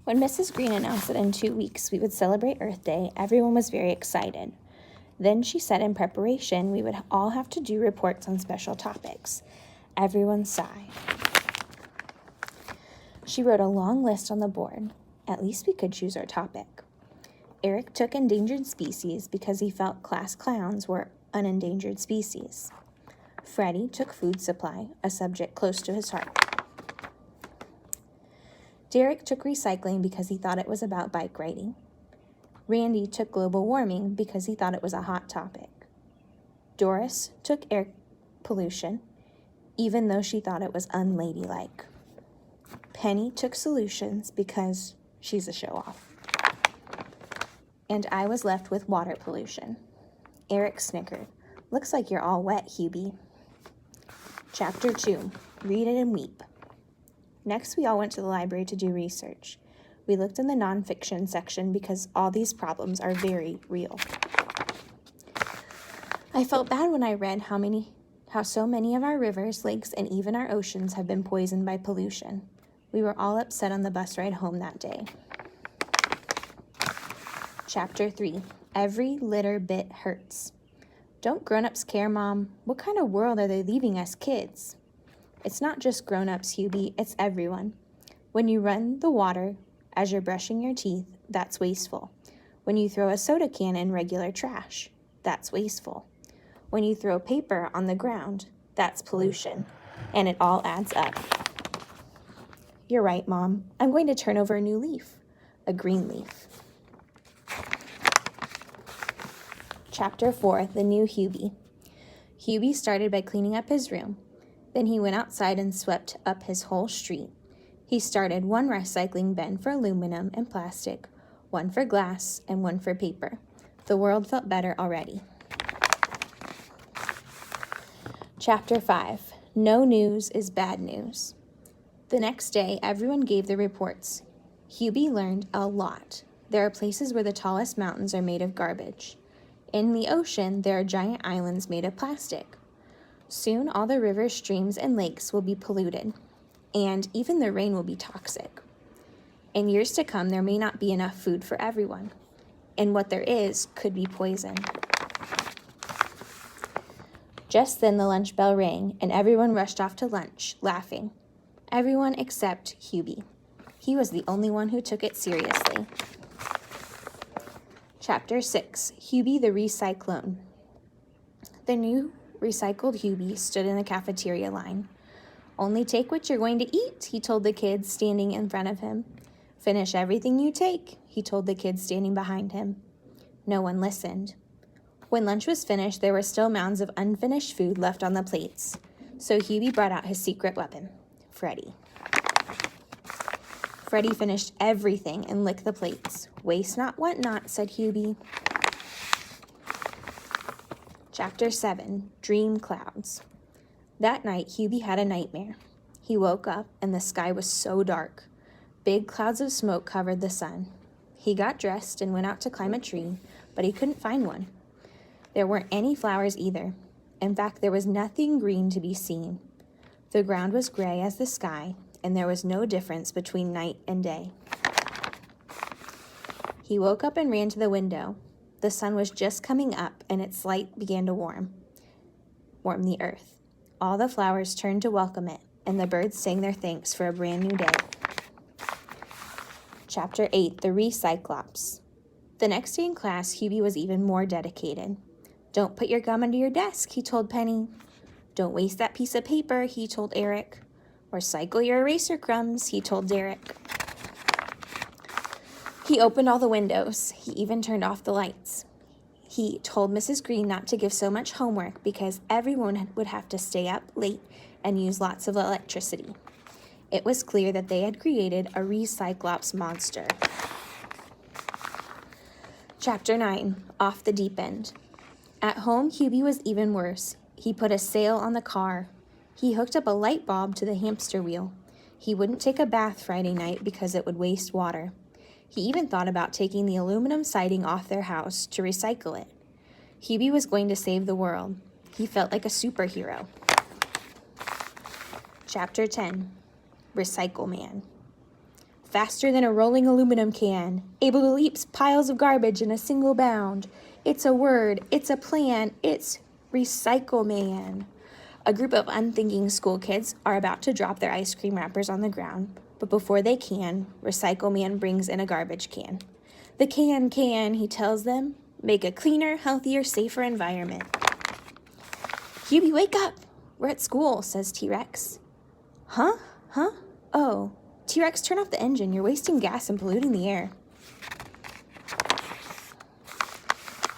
When Mrs. Green announced that in 2 weeks we would celebrate Earth Day, everyone was very excited. Then she said in preparation we would all have to do reports on special topics. Everyone sighed. She wrote a long list on the board. At least we could choose our topic. Eric took endangered species because he felt class clowns were an endangered species. Freddie took food supply, a subject close to his heart. Derek took recycling because he thought it was about bike riding. Randy took global warming because he thought it was a hot topic. Doris took air pollution, even though she thought it was unladylike. Penny took solutions because she's a show-off. And I was left with water pollution. Eric snickered. Looks like you're all wet, Hubie. Chapter 2, Read It and Weep. Next, we all went to the library to do research. We looked in the nonfiction section because all these problems are very real. I felt bad when I read how so many of our rivers, lakes, and even our oceans have been poisoned by pollution. We were all upset on the bus ride home that day. Chapter 3, Every Litter Bit Hurts. Don't grown-ups care, Mom? What kind of world are they leaving us kids? It's not just grown-ups, Hubie, it's everyone. When you run the water as you're brushing your teeth, that's wasteful. When you throw a soda can in regular trash, that's wasteful. When you throw paper on the ground, that's pollution, and it all adds up. You're right, Mom. I'm going to turn over a new leaf, a green leaf. Chapter 4, The New Hubie. Hubie started by cleaning up his room. Then he went outside and swept up his whole street. He started one recycling bin for aluminum and plastic, one for glass, and one for paper. The world felt better already. Chapter 5, No News is Bad News. The next day, everyone gave their reports. Hubie learned a lot. There are places where the tallest mountains are made of garbage. In the ocean, there are giant islands made of plastic. Soon, all the rivers, streams, and lakes will be polluted, and even the rain will be toxic. In years to come, there may not be enough food for everyone, and what there is could be poison. Just then, the lunch bell rang, and everyone rushed off to lunch, laughing. Everyone except Hubie. He was the only one who took it seriously. Chapter 6, Hubie the Recyclone. The new recycled Hubie stood in the cafeteria line. Only take what you're going to eat, he told the kids standing in front of him. Finish everything you take, he told the kids standing behind him. No one listened. When lunch was finished, there were still mounds of unfinished food left on the plates. So Hubie brought out his secret weapon, Freddie. Freddie finished everything and licked the plates. Waste not, want not, said Hubie. Chapter 7, Dream Clouds. That night, Hubie had a nightmare. He woke up and the sky was so dark. Big clouds of smoke covered the sun. He got dressed and went out to climb a tree, but he couldn't find one. There weren't any flowers either. In fact, there was nothing green to be seen. The ground was gray as the sky, and there was no difference between night and day. He woke up and ran to the window. The sun was just coming up, and its light began to warm the earth. All the flowers turned to welcome it, and the birds sang their thanks for a brand new day. Chapter 8, The Recyclops. The next day in class, Hubie was even more dedicated. Don't put your gum under your desk, he told Penny. Don't waste that piece of paper, he told Eric. Recycle your eraser crumbs, he told Derek. He opened all the windows. He even turned off the lights. He told Mrs. Green not to give so much homework because everyone would have to stay up late and use lots of electricity. It was clear that they had created a Recyclops monster. Chapter 9, Off the Deep End. At home, Hubie was even worse. He put a sail on the car. He hooked up a light bulb to the hamster wheel. He wouldn't take a bath Friday night because it would waste water. He even thought about taking the aluminum siding off their house to recycle it. Hubie was going to save the world. He felt like a superhero. Chapter 10, Recycle Man. faster than a rolling aluminum can, able to leap piles of garbage in a single bound. It's a word, it's a plan, it's Recycle Man. A group of unthinking school kids are about to drop their ice cream wrappers on the ground, but before they can, Recycle Man brings in a garbage can. The can, he tells them, make a cleaner, healthier, safer environment. Hubie, wake up! We're at school, says T-Rex. Huh? Oh, T-Rex, turn off the engine. You're wasting gas and polluting the air.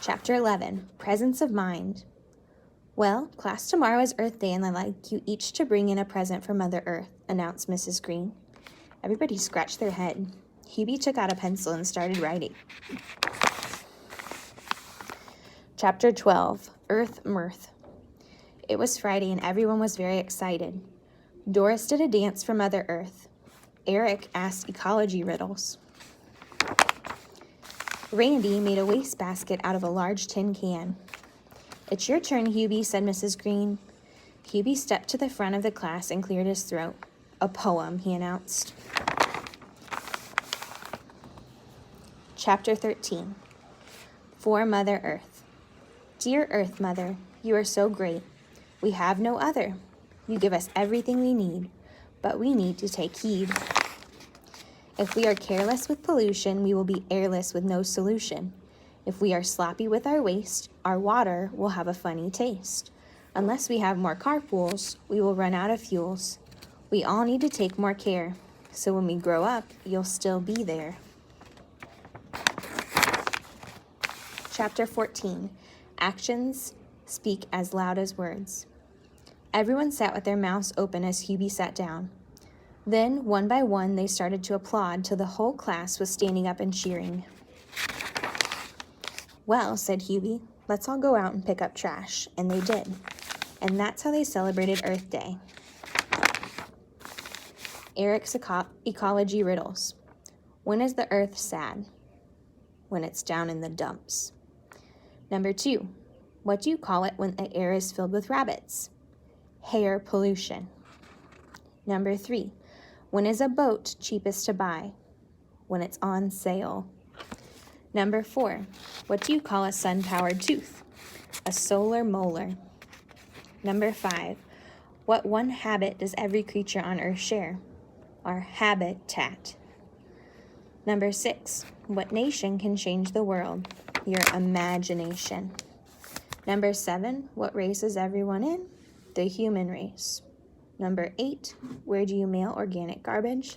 Chapter 11, Presence of Mind. Well, class tomorrow is Earth Day, and I'd like you each to bring in a present for Mother Earth, announced Mrs. Green. Everybody scratched their head. Hubie took out a pencil and started writing. Chapter 12, Earth Mirth. It was Friday, and everyone was very excited. Doris did a dance for Mother Earth. Eric asked ecology riddles. Randy made a wastebasket out of a large tin can. It's your turn, Hubie, said Mrs. Green. Hubie stepped to the front of the class and cleared his throat. A poem, he announced. Chapter 13, For Mother Earth. Dear Earth Mother, you are so great. We have no other. You give us everything we need, but we need to take heed. If we are careless with pollution, we will be airless with no solution. If we are sloppy with our waste, our water will have a funny taste. Unless we have more carpools, we will run out of fuels. We all need to take more care, so when we grow up, you'll still be there. Chapter 14, Actions Speak as Loud as Words. Everyone sat with their mouths open as Hubie sat down. Then, one by one, they started to applaud till the whole class was standing up and cheering. Well, said Hubie, let's all go out and pick up trash, and they did. And that's how they celebrated Earth Day. Eric's ecology riddles. When is the earth sad? When it's down in the dumps. Number 2, what do you call it when the air is filled with rabbits? Hair pollution. Number 3, when is a boat cheapest to buy? When it's on sale. Number 4, what do you call a sun-powered tooth? A solar molar. Number 5, what one habit does every creature on Earth share? Our habitat. Number 6, what nation can change the world? Your imagination. Number 7, what race is everyone in? The human race. Number 8, where do you mail organic garbage?